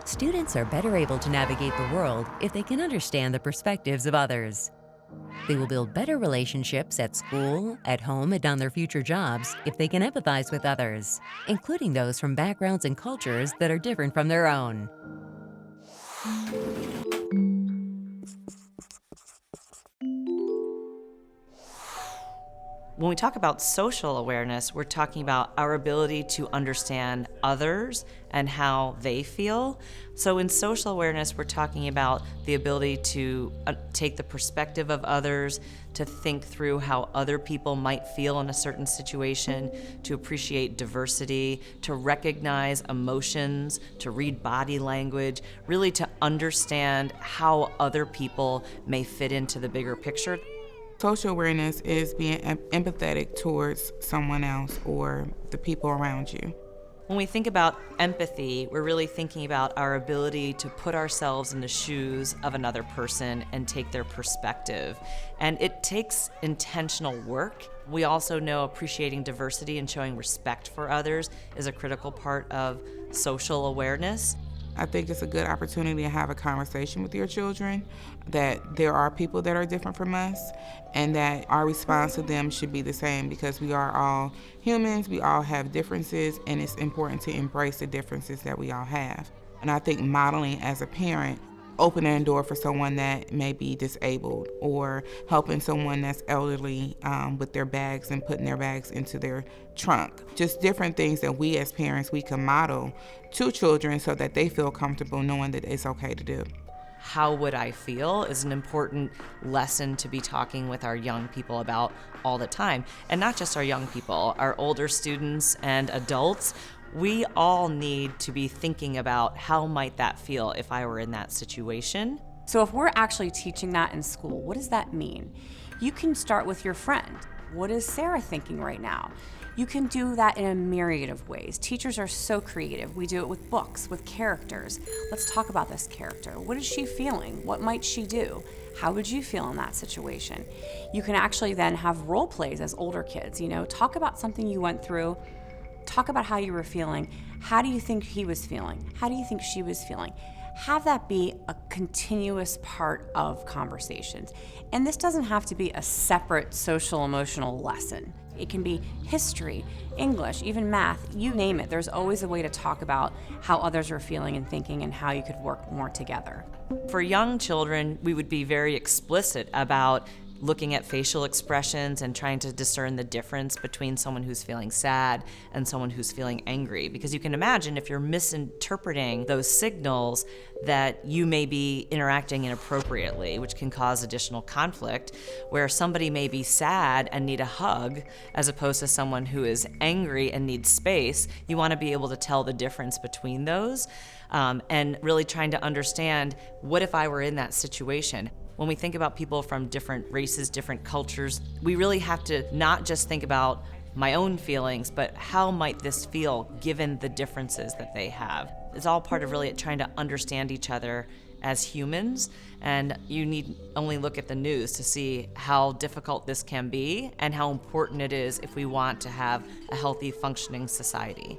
Students are better able to navigate the world if they can understand the perspectives of others. They will build better relationships at school, at home, and on their future jobs if they can empathize with others, including those from backgrounds and cultures that are different from their own. When we talk about social awareness, we're talking about our ability to understand others and how they feel. So in social awareness, we're talking about the ability to take the perspective of others, to think through how other people might feel in a certain situation, to appreciate diversity, to recognize emotions, to read body language, really to understand how other people may fit into the bigger picture. Social awareness is being empathetic towards someone else or the people around you. When we think about empathy, we're really thinking about our ability to put ourselves in the shoes of another person and take their perspective. And it takes intentional work. We also know appreciating diversity and showing respect for others is a critical part of social awareness. I think it's a good opportunity to have a conversation with your children, that there are people that are different from us, and that our response to them should be the same, because we are all humans, we all have differences, and it's important to embrace the differences that we all have. And I think modeling as a parent, opening a door for someone that may be disabled, or helping someone that's elderly with their bags and putting their bags into their trunk. Just different things that we as parents, we can model to children so that they feel comfortable knowing that it's okay to do. How would I feel is an important lesson to be talking with our young people about all the time. And not just our young people, our older students and adults. We all need to be thinking about how might that feel if I were in that situation. So if we're actually teaching that in school, what does that mean? You can start with your friend. What is Sarah thinking right now? You can do that in a myriad of ways. Teachers are so creative. We do it with books, with characters. Let's talk about this character. What is she feeling? What might she do? How would you feel in that situation? You can actually then have role plays as older kids. Talk about something you went through. Talk about how you were feeling. How do you think he was feeling? How do you think she was feeling? Have that be a continuous part of conversations. And this doesn't have to be a separate social emotional lesson. It can be history, English, even math, you name it. There's always a way to talk about how others are feeling and thinking and how you could work more together. For young children, we would be very explicit about looking at facial expressions and trying to discern the difference between someone who's feeling sad and someone who's feeling angry. Because you can imagine if you're misinterpreting those signals that you may be interacting inappropriately, which can cause additional conflict, where somebody may be sad and need a hug as opposed to someone who is angry and needs space. You want to be able to tell the difference between those and really trying to understand, what if I were in that situation? When we think about people from different races, different cultures, we really have to not just think about my own feelings, but how might this feel given the differences that they have. It's all part of really trying to understand each other as humans, and you need only look at the news to see how difficult this can be and how important it is if we want to have a healthy, functioning society.